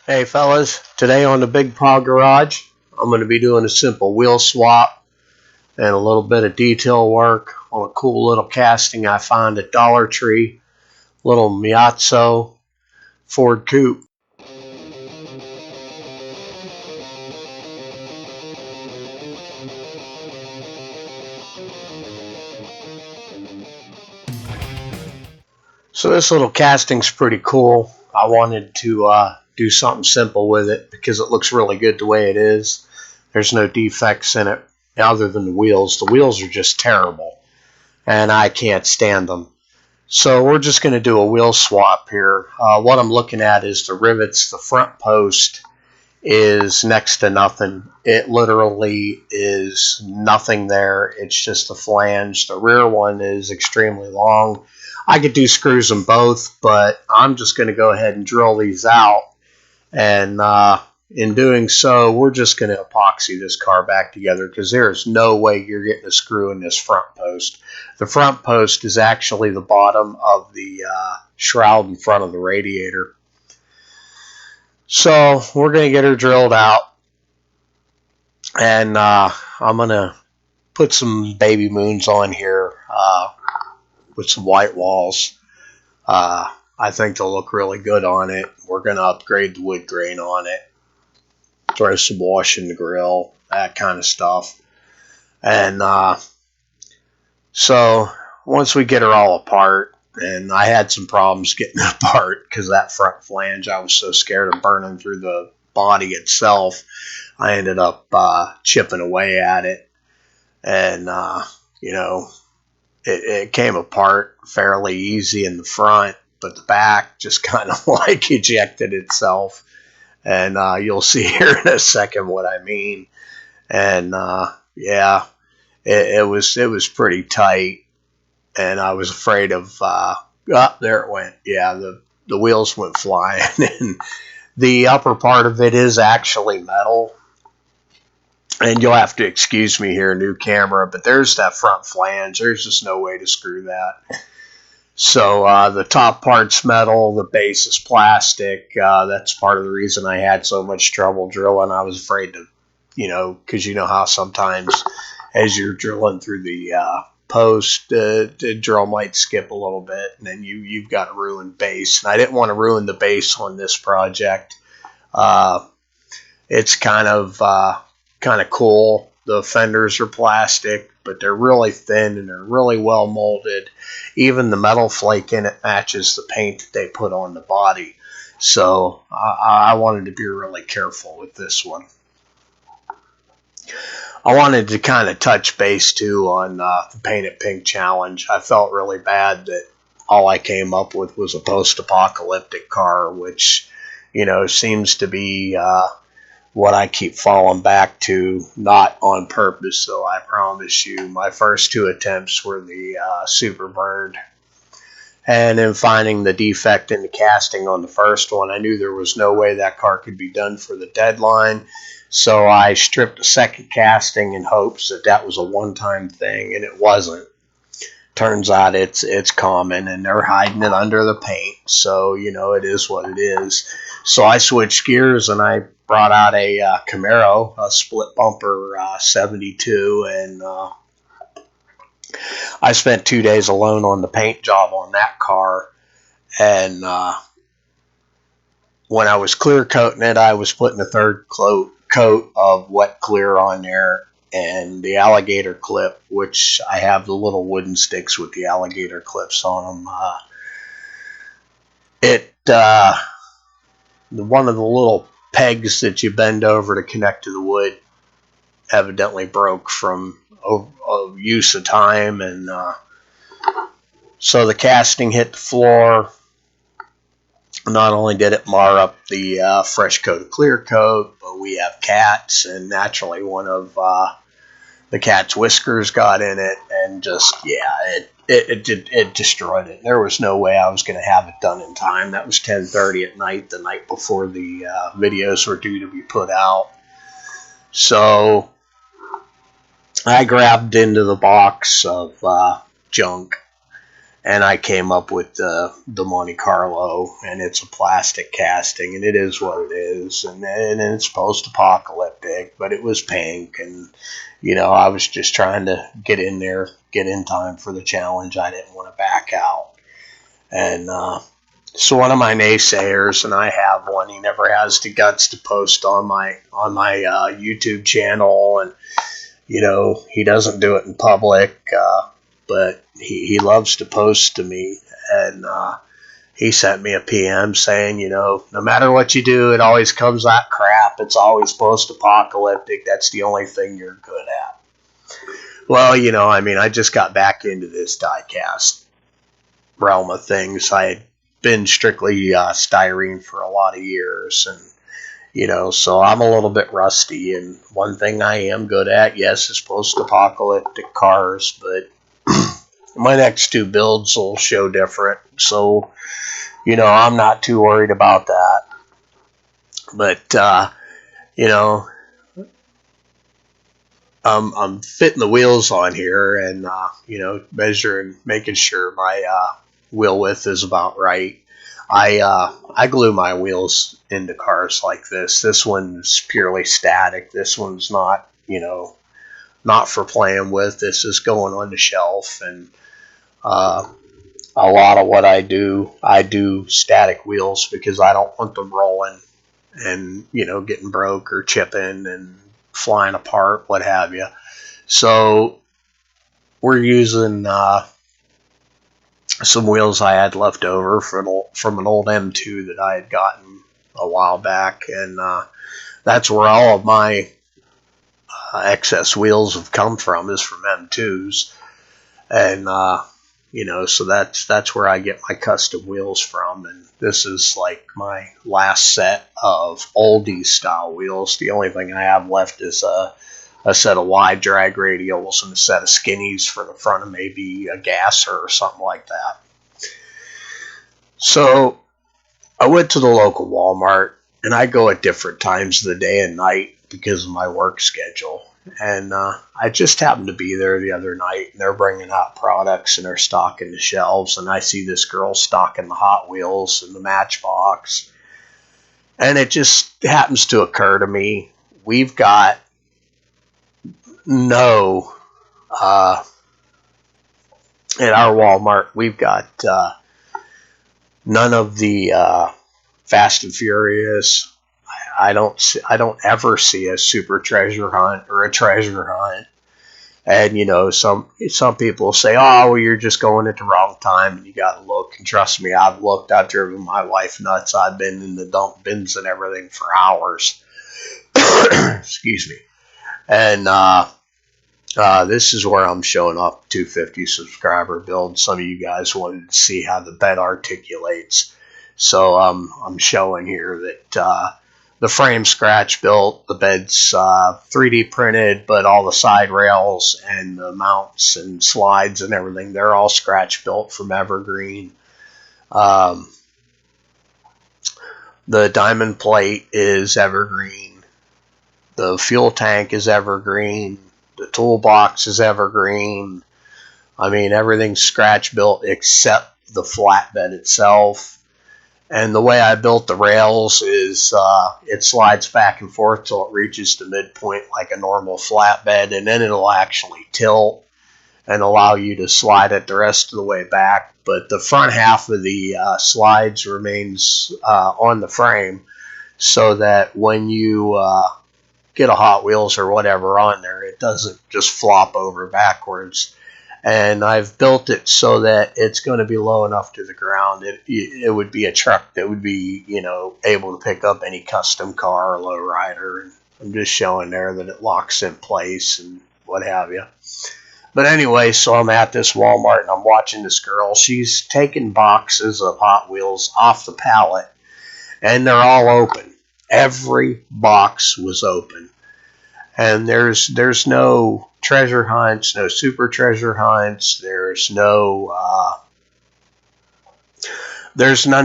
Hey fellas, today on the Big Paw Garage, I'm going to be doing a simple wheel swap and a little bit of detail work on a cool little casting I found at Dollar Tree, little Miazzo Ford Coupe. So this little casting's pretty cool. I wanted to do something simple with it because it looks really good the way it is. There's no defects in it other than the wheels. The wheels are just terrible and I can't stand them. So we're just going to do a wheel swap here. What I'm looking at is the rivets. The front post is next to nothing. It literally is nothing there. It's just a flange. The rear one is extremely long. I could do screws them both, but I'm just going to go ahead and drill these out. And in doing so, we're just going to epoxy this car back together because there is no way you're getting a screw in this front post. The front post is actually the bottom of the shroud in front of the radiator. So we're going to get her drilled out, and I'm going to put some baby moons on here with some white walls. I think they'll look really good on it. We're going to upgrade the wood grain on it, throw some wash in the grill, that kind of stuff. And so once we get her all apart, and I had some problems getting it apart because that front flange, I was so scared of burning through the body itself, I ended up chipping away at it. And, it came apart fairly easy in the front, but the back just kind of like ejected itself. And you'll see here in a second what I mean. And yeah, it was pretty tight, and I was afraid of. There it went. Yeah, the wheels went flying, and the upper part of it is actually metal. And you'll have to excuse me here, new camera, but there's that front flange. There's just no way to screw that. So the top part's metal, the base is plastic. That's part of the reason I had so much trouble drilling. I was afraid to, because you know how sometimes as you're drilling through the post, the drill might skip a little bit, and then you've got a ruined base. And I didn't want to ruin the base on this project. It's kind of cool. The fenders are plastic, but they're really thin and they're really well molded. Even the metal flake in it matches the paint that they put on the body. So I wanted to be really careful with this one. I wanted to kind of touch base too on the Paint It Pink challenge. I felt really bad that all I came up with was a post-apocalyptic car, which, seems to be what I keep falling back to, not on purpose, though, I promise you. My first two attempts were the Superbird. And in finding the defect in the casting on the first one, I knew there was no way that car could be done for the deadline. So I stripped a second casting in hopes that that was a one-time thing, and it wasn't. Turns out it's common, and they're hiding it under the paint. So, it is what it is. So I switched gears, and I brought out a Camaro, a split bumper 72, and I spent 2 days alone on the paint job on that car. And when I was clear coating it, I was putting a third coat of wet clear on there, and the alligator clip, which I have the little wooden sticks with the alligator clips on them. One of the little pegs that you bend over to connect to the wood evidently broke from use of time, and so the casting hit the floor. Not only did it mar up the fresh coat of clear coat, but we have cats, and naturally one of the cat's whiskers got in it, and just, it destroyed it. There was no way I was going to have it done in time. That was 10:30 at night, the night before the videos were due to be put out. So I grabbed into the box of junk, And I came up with the Monte Carlo, and it's a plastic casting, and it is what it is, and it's post-apocalyptic, but it was pink, and I was just trying to get in there, get in time for the challenge. I didn't want to back out, and so one of my naysayers, and I have one, he never has the guts to post on my YouTube channel, and he doesn't do it in public, but he loves to post to me, and he sent me a PM saying, no matter what you do, it always comes out crap. It's always post-apocalyptic. That's the only thing you're good at. Well, I just got back into this die-cast realm of things. I had been strictly styrene for a lot of years, and so I'm a little bit rusty, and one thing I am good at, yes, is post-apocalyptic cars, but my next two builds will show different, so, I'm not too worried about that, but, I'm fitting the wheels on here, and, measuring, making sure my wheel width is about right. I glue my wheels into cars like this. This one's purely static. This one's not, not for playing with. This is going on the shelf, and a lot of what I do static wheels because I don't want them rolling and, getting broke or chipping and flying apart, what have you. So we're using some wheels I had left over from an old M2 that I had gotten a while back, and that's where all of my excess wheels have come from, is from M2s, and so that's where I get my custom wheels from. And this is like my last set of oldie style wheels. The only thing I have left is a set of wide drag radials and a set of skinnies for the front, and maybe a gasser or something like that. So I went to the local Walmart, and I go at different times of the day and night because of my work schedule. And I just happened to be there the other night, and they're bringing out products, and they're stocking the shelves, and I see this girl stocking the Hot Wheels and the Matchbox. And it just happens to occur to me, we've got at our Walmart, we've got none of the Fast and Furious. I don't ever see a super treasure hunt or a treasure hunt. And some people say, oh, well, you're just going at the wrong time, and you got to look. And trust me, I've looked. I've driven my wife nuts. I've been in the dump bins and everything for hours. Excuse me. And this is where I'm showing off 250 subscriber build. Some of you guys wanted to see how the bed articulates, so I'm showing here that the frame scratch built, the bed's 3D printed, but all the side rails and the mounts and slides and everything, they're all scratch built from Evergreen. The diamond plate is Evergreen. The fuel tank is Evergreen. The toolbox is Evergreen. I mean, everything's scratch built except the flatbed itself. And the way I built the rails is it slides back and forth till it reaches the midpoint like a normal flatbed, and then it'll actually tilt and allow you to slide it the rest of the way back. But the front half of the slides remains on the frame, so that when you get a Hot Wheels or whatever on there, it doesn't just flop over backwards. And I've built it so that it's going to be low enough to the ground. It would be a truck that would be, able to pick up any custom car or lowrider. And I'm just showing there that it locks in place and what have you. But anyway, so I'm at this Walmart, and I'm watching this girl. She's taking boxes of Hot Wheels off the pallet, and they're all open. Every box was open. And there's no treasure hunts, no super treasure hunts. There's none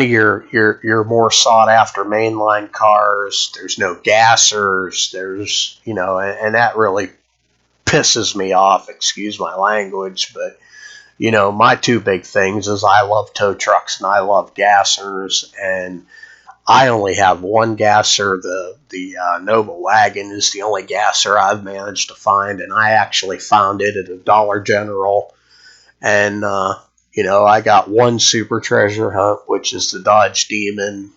of your more sought after mainline cars. There's no gassers. There's and that really pisses me off. Excuse my language, but you know, my two big things is I love tow trucks and I love gassers, and I only have one gasser. The Nova wagon is the only gasser I've managed to find, and I actually found it at a Dollar General. And you know, I got one Super Treasure Hunt, which is the Dodge Demon.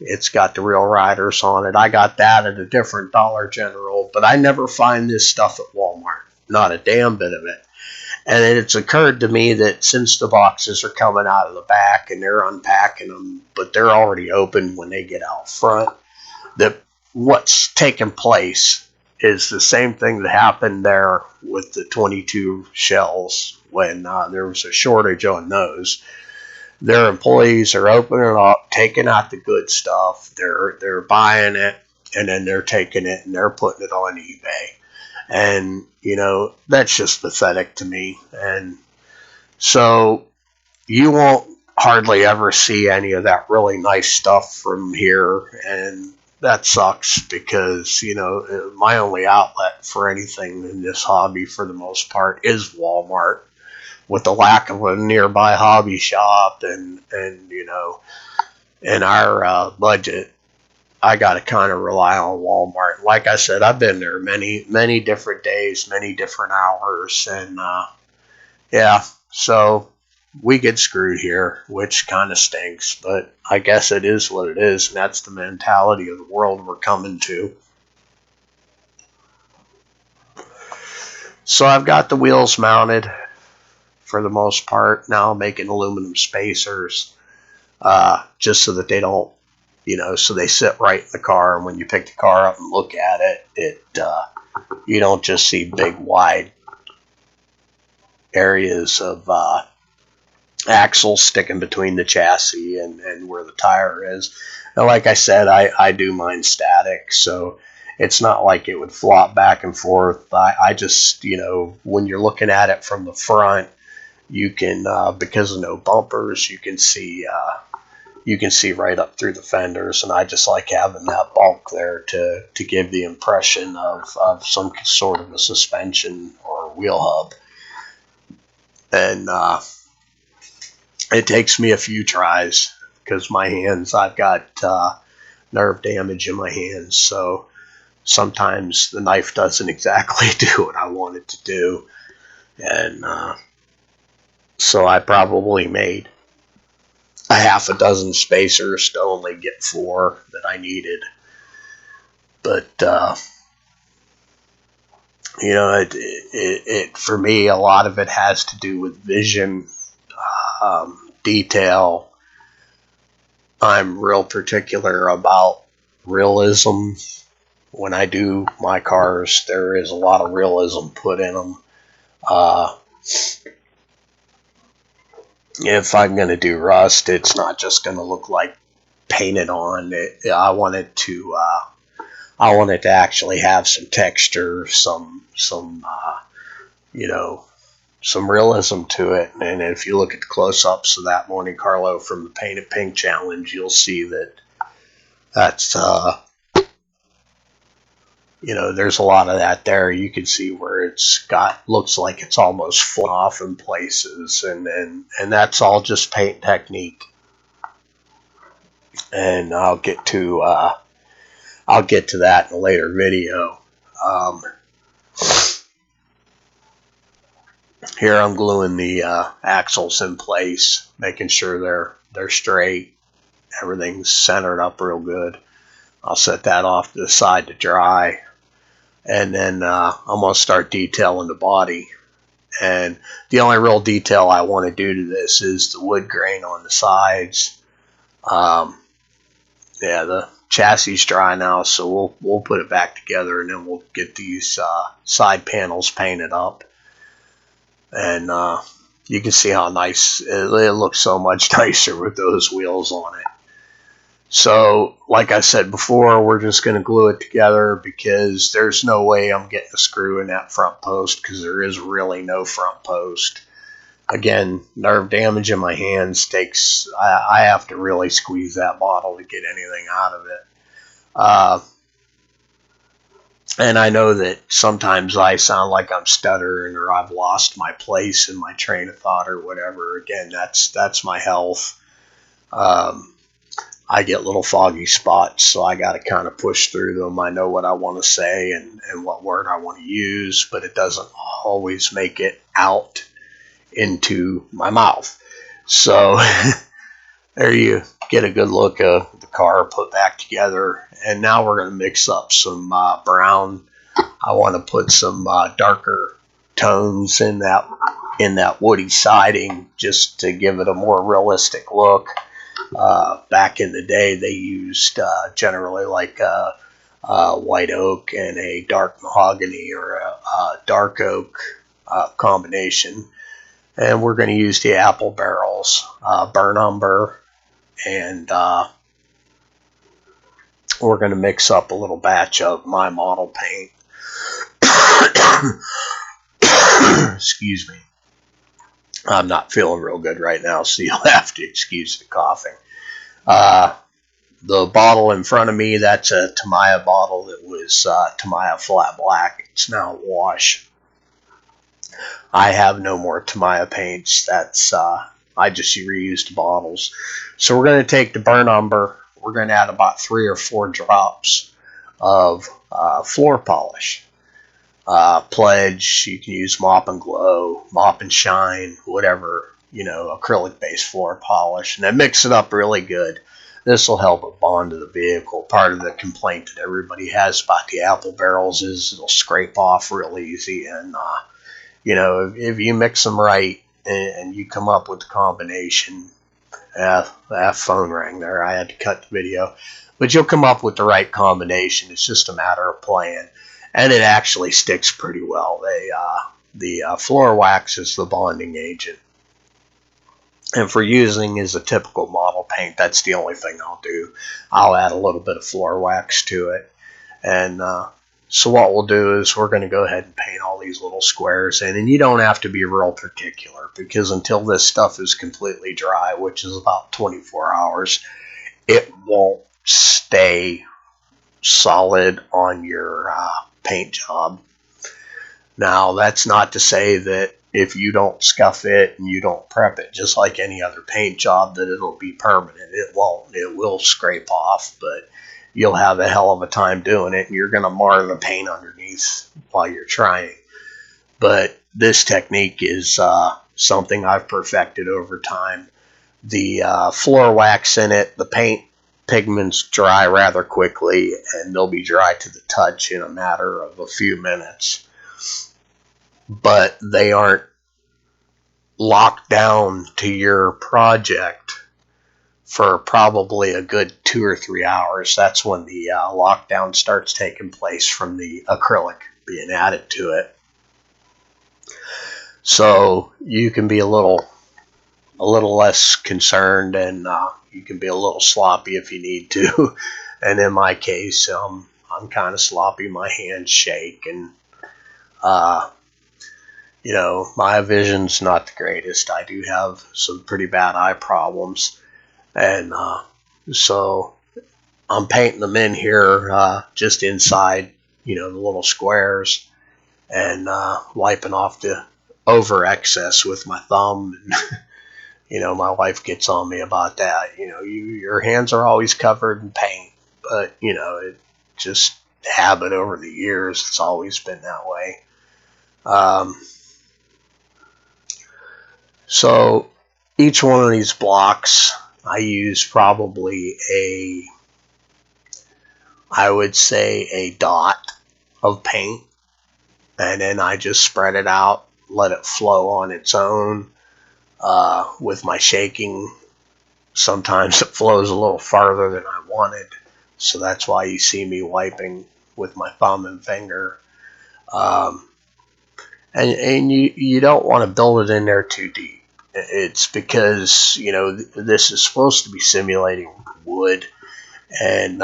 It's got the real riders on it. I got that at a different Dollar General, but I never find this stuff at Walmart. Not a damn bit of it. And it's occurred to me that since the boxes are coming out of the back and they're unpacking them, but they're already open when they get out front, that what's taken place is the same thing that happened there with the 22 shells when there was a shortage on those. Their employees are opening it up, taking out the good stuff. They're buying it, and then they're taking it and they're putting it on eBay. And, you know, that's just pathetic to me. And so you won't hardly ever see any of that really nice stuff from here. And that sucks because, you know, my only outlet for anything in this hobby for the most part is Walmart, with the lack of a nearby hobby shop and you know, in our budget. I got to kind of rely on Walmart. Like I said, I've been there many different days, many different hours, and yeah, so we get screwed here, which kind of stinks, but I guess it is what it is, and that's the mentality of the world we're coming to. So I've got the wheels mounted for the most part. Now I'm making aluminum spacers, just so that they don't, you know, so they sit right in the car, and when you pick the car up and look at it, you don't just see big wide areas of axles sticking between the chassis and where the tire is. And like I said, I do mine static, so it's not like it would flop back and forth. I just, you know, when you're looking at it from the front, you can, because of no bumpers, you can see right up through the fenders, and I just like having that bulk there to give the impression of some sort of a suspension or wheel hub. And it takes me a few tries because my hands, I've got nerve damage in my hands, so sometimes the knife doesn't exactly do what I want it to do. And so I probably made a half a dozen spacers to only get 4 that I needed. But you know, it for me, a lot of it has to do with vision, detail. I'm real particular about realism. When I do my cars, there is a lot of realism put in them. If I'm going to do rust, it's not just going to look like painted on. I want it to actually have some texture, some you know, some realism to it. And if you look at the close-ups of that Monte Carlo from the Painted Pink Challenge, you'll see that's you know, there's a lot of that there. You can see where looks like it's almost fallen off in places, and that's all just paint technique. And I'll get to that in a later video. Here I'm gluing the axles in place, making sure they're straight, everything's centered up real good. I'll set that off to the side to dry. And then I'm going to start detailing the body. And the only real detail I want to do to this is the wood grain on the sides. Yeah, the chassis is dry now, so we'll put it back together, and then we'll get these side panels painted up. And you can see how nice it looks, so much nicer with those wheels on it. So, like I said before, we're just going to glue it together because there's no way I'm getting a screw in that front post because there is really no front post. Again, nerve damage in my hands takes, I have to really squeeze that bottle to get anything out of it. And I know that sometimes I sound like I'm stuttering or I've lost my place in my train of thought or whatever. Again, that's my health. I get little foggy spots, so I got to kind of push through them. I know what I want to say and what word I want to use, but it doesn't always make it out into my mouth. So there you get a good look of the car put back together. And now we're going to mix up some brown. I want to put some darker tones in that woody siding just to give it a more realistic look. Back in the day, they used generally like white oak and a dark mahogany or a dark oak combination. And we're going to use the apple barrels, burnt umber, and we're going to mix up a little batch of my model paint. Excuse me. I'm not feeling real good right now, so you'll have to excuse the coughing. The bottle in front of me, that's a Tamiya bottle that was Tamiya Flat Black. It's now a wash. I have no more Tamiya paints. That's I just reused bottles. So we're going to take the burnt umber. We're going to add about 3 or 4 drops of floor polish. Pledge, you can use Mop and Glow, Mop and Shine, whatever, acrylic-based floor polish. And then mix it up really good. This will help it bond to the vehicle. Part of the complaint that everybody has about the apple barrels is it'll scrape off real easy. And, if you mix them right and you come up with the combination, that phone rang there. I had to cut the video. But you'll come up with the right combination. It's just a matter of playing. And it actually sticks pretty well. The floor wax is the bonding agent. And for using as a typical model paint, that's the only thing I'll do. I'll add a little bit of floor wax to it. And so what we'll do is we're going to go ahead and paint all these little squares in. And you don't have to be real particular, because until this stuff is completely dry, which is about 24 hours, it won't stay solid on your paint job. Now, that's not to say that if you don't scuff it and you don't prep it just like any other paint job that it'll be permanent. It won't. It will scrape off, but you'll have a hell of a time doing it, and you're going to mar the paint underneath while you're trying. But this technique is something I've perfected over time. The floor wax in it, the paint pigments dry rather quickly, and they'll be dry to the touch in a matter of a few minutes. But they aren't locked down to your project for probably a good 2 or 3 hours. That's when the lockdown starts taking place from the acrylic being added to it. So you can be a little less concerned, and you can be a little sloppy if you need to. And in my case, I'm kind of sloppy. My hands shake, and my vision's not the greatest. I do have some pretty bad eye problems, and so I'm painting them in here just inside, the little squares, and wiping off the over excess with my thumb. And my wife gets on me about that. Your hands are always covered in paint, but it just habit over the years. It's always been that way. So each one of these blocks, I use probably I would say a dot of paint, and then I just spread it out, let it flow on its own. With my shaking, sometimes it flows a little farther than I wanted, so that's why you see me wiping with my thumb and finger. And you don't want to build it in there too deep. It's because this is supposed to be simulating wood, and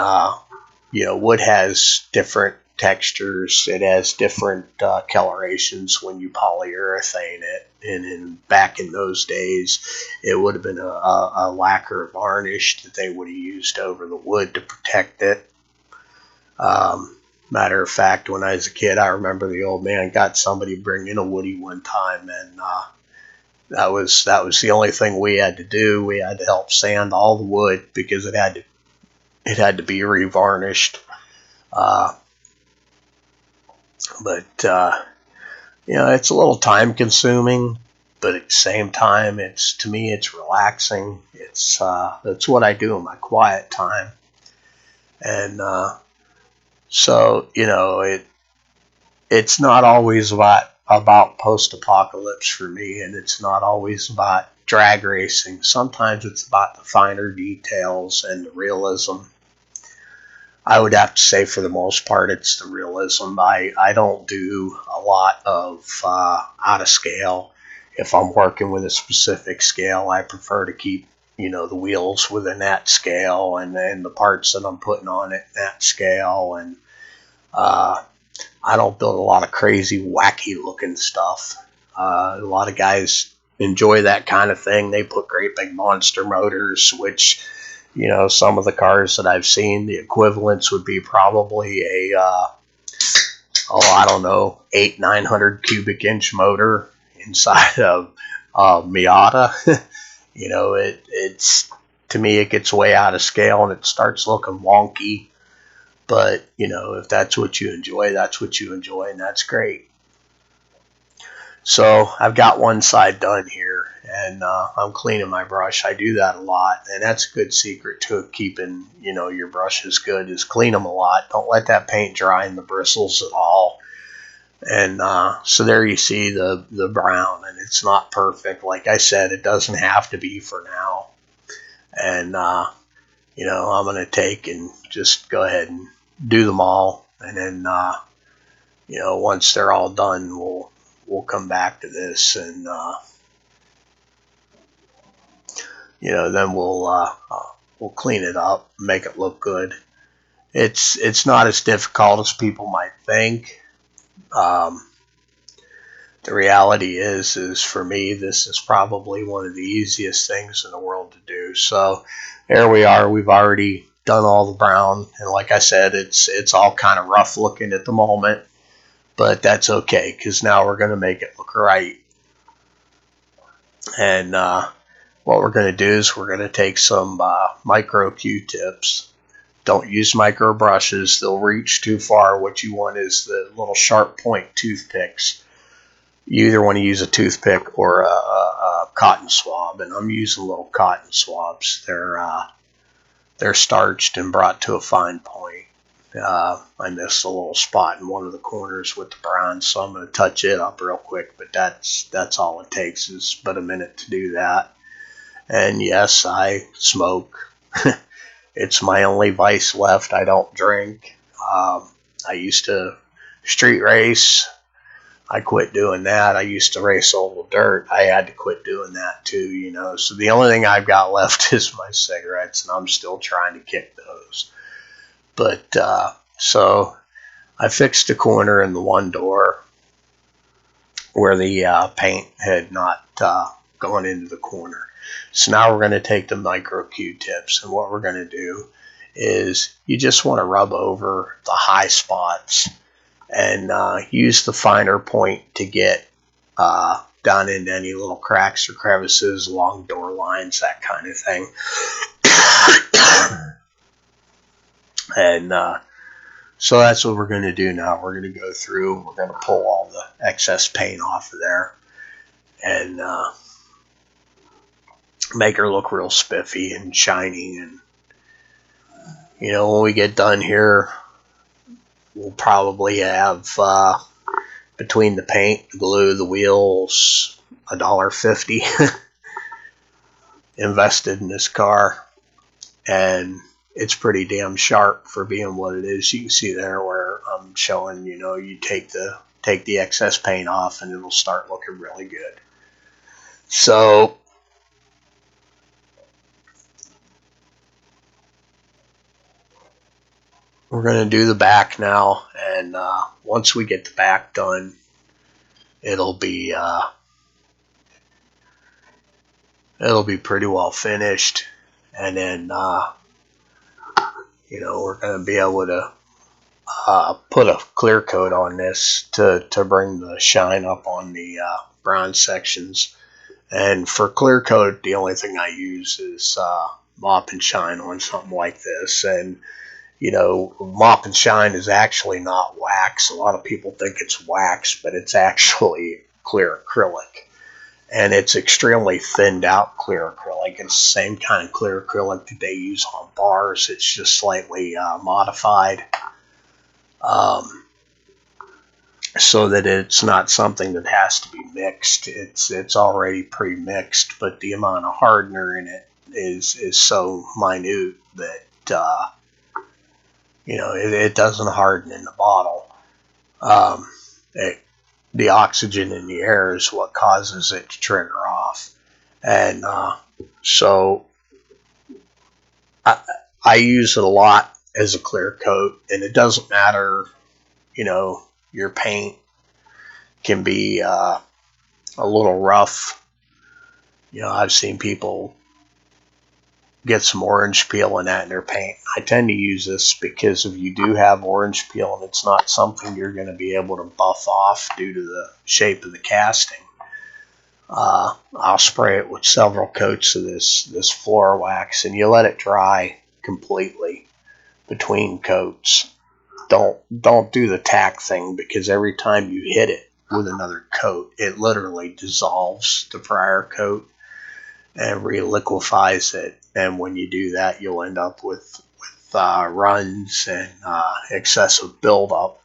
wood has different textures. It has different colorations when you polyurethane it. And back in those days, it would have been a lacquer varnish that they would have used over the wood to protect it. Matter of fact, when I was a kid, I remember the old man got somebody bring in a Woody one time, and that was the only thing we had to do. We had to help sand all the wood because it had to be revarnished. But it's a little time consuming, but at the same time, to me it's relaxing. It's what I do in my quiet time, and so it's not always about post-apocalypse for me, and it's not always about drag racing. Sometimes it's about the finer details and the realism. I would have to say for the most part it's the realism. I don't do a lot of out of scale. If I'm working with a specific scale, I prefer to keep the wheels within that scale, and then the parts that I'm putting on it that scale. And I don't build a lot of crazy, wacky looking stuff. A lot of guys enjoy that kind of thing. They put great big monster motors, which, some of the cars that I've seen, the equivalents would be probably a, I don't know, 800-900 cubic inch motor inside of Miata. It's, to me, it gets way out of scale and it starts looking wonky. But, if that's what you enjoy, that's what you enjoy, and that's great. So I've got one side done here, and I'm cleaning my brush. I do that a lot, and that's a good secret to keeping, your brushes good, is clean them a lot. Don't let that paint dry in the bristles at all. And so there you see the brown, and it's not perfect. Like I said, it doesn't have to be for now. And, I'm going to take and just go ahead and do them all. And then, once they're all done, we'll come back to this, and, then we'll clean it up, make it look good. It's not as difficult as people might think. The reality is for me, this is probably one of the easiest things in the world to do. So there we are. We've already done all the brown, and like I said, it's all kind of rough looking at the moment, but that's okay, because now we're going to make it look right. And what we're going to do is we're going to take some micro Q-tips. Don't use micro brushes. They'll reach too far. What you want is the little sharp point toothpicks. You either want to use a toothpick or a cotton swab, and I'm using little cotton swabs. They're starched and brought to a fine point. I missed a little spot in one of the corners with the brown, so I'm going to touch it up real quick, but that's all it takes, is but a minute to do that. And yes, I smoke. It's my only vice left. I don't drink. I used to street race. I quit doing that. I used to race oval dirt. I had to quit doing that too, So the only thing I've got left is my cigarettes, and I'm still trying to kick those. But so I fixed a corner in the one door where the paint had not gone into the corner. So now we're going to take the micro Q-tips, and what we're going to do is you just want to rub over the high spots and use the finer point to get down into any little cracks or crevices along door lines, that kind of thing. And so that's what we're going to do now. We're going to go through, we're going to pull all the excess paint off of there and make her look real spiffy and shiny. And when we get done here, we'll probably have between the paint, the glue, the wheels, $1.50 invested in this car, and it's pretty damn sharp for being what it is. You can see there where I'm showing, you take the excess paint off and it'll start looking really good. So we're going to do the back now, and once we get the back done, it'll be pretty well finished, and then we're going to be able to put a clear coat on this to bring the shine up on the bronze sections. And for clear coat, the only thing I use is mop and shine on something like this. And you know, mop and shine is actually not wax. A lot of people think it's wax, but it's actually clear acrylic. And it's extremely thinned out clear acrylic. It's the same kind of clear acrylic that they use on bars. It's just slightly modified so that it's not something that has to be mixed. It's already pre-mixed, but the amount of hardener in it is so minute that you know, it doesn't harden in the bottle. The oxygen in the air is what causes it to trigger off. And so I use it a lot as a clear coat, and it doesn't matter, you know, your paint can be a little rough. You know, I've seen people get some orange peel in that in their paint. I tend to use this because if you do have orange peel and it's not something you're going to be able to buff off due to the shape of the casting, I'll spray it with several coats of this floor wax, and you let it dry completely between coats. Don't do the tack thing, because every time you hit it with another coat, it literally dissolves the prior coat and reliquefies it. And when you do that, you'll end up with runs and excessive buildup.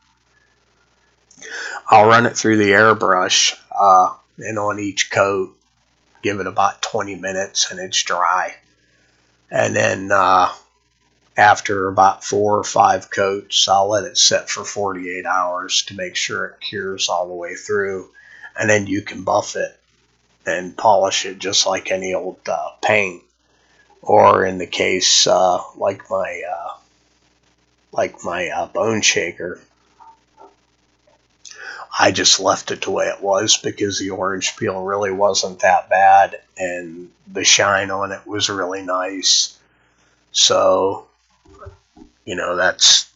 I'll run it through the airbrush and on each coat, give it about 20 minutes, and it's dry. And then after about 4 or 5 coats, I'll let it sit for 48 hours to make sure it cures all the way through. And then you can buff it and polish it just like any old paint. Or in the case like my bone shaker, I just left it the way it was because the orange peel really wasn't that bad and the shine on it was really nice. So, you know, that's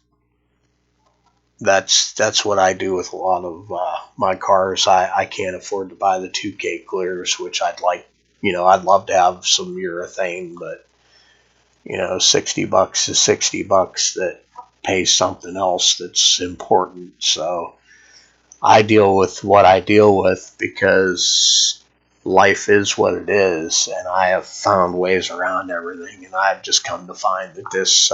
what I do with a lot of my cars. I can't afford to buy the 2K clears, which I'd like. You know, I'd love to have some urethane, but you know, $60 is $60 that pays something else that's important. So I deal with what I deal with because life is what it is, and I have found ways around everything. And I've just come to find that this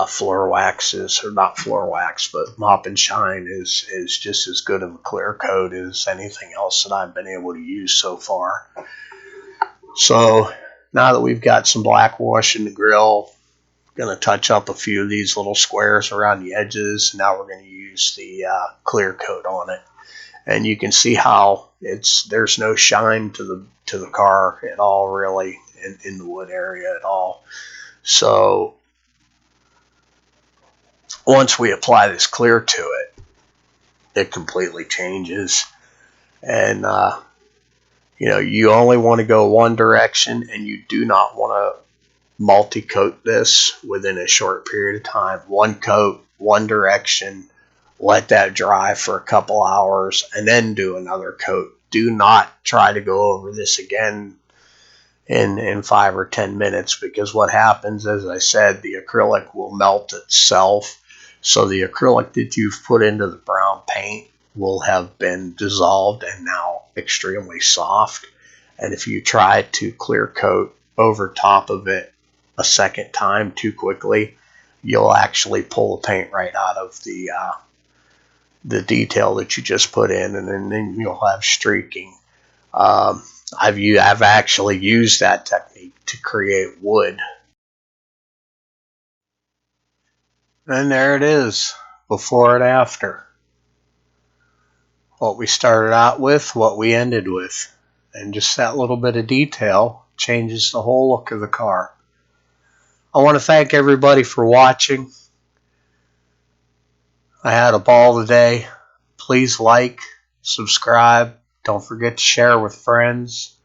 floor wax is, or not floor wax, but mop and shine is just as good of a clear coat as anything else that I've been able to use so far. So now that we've got some black wash in the grill, I'm going to touch up a few of these little squares around the edges. Now we're going to use the clear coat on it, and you can see how there's no shine to the car at all, really, in the wood area at all. So once we apply this clear to it, it completely changes. And you know, you only want to go one direction, and you do not want to multi-coat this within a short period of time. One coat, one direction, let that dry for a couple hours, and then do another coat. Do not try to go over this again in 5 or 10 minutes, because what happens, as I said, the acrylic will melt itself. So the acrylic that you've put into the brown paint will have been dissolved and now extremely soft. And if you try to clear coat over top of it a second time too quickly, you'll actually pull the paint right out of the detail that you just put in, and then you'll have streaking. I've actually used that technique to create wood. And there it is, before and after. What we started out with, what we ended with. And just that little bit of detail changes the whole look of the car. I want to thank everybody for watching. I had a ball today. Please like, subscribe. Don't forget to share with friends.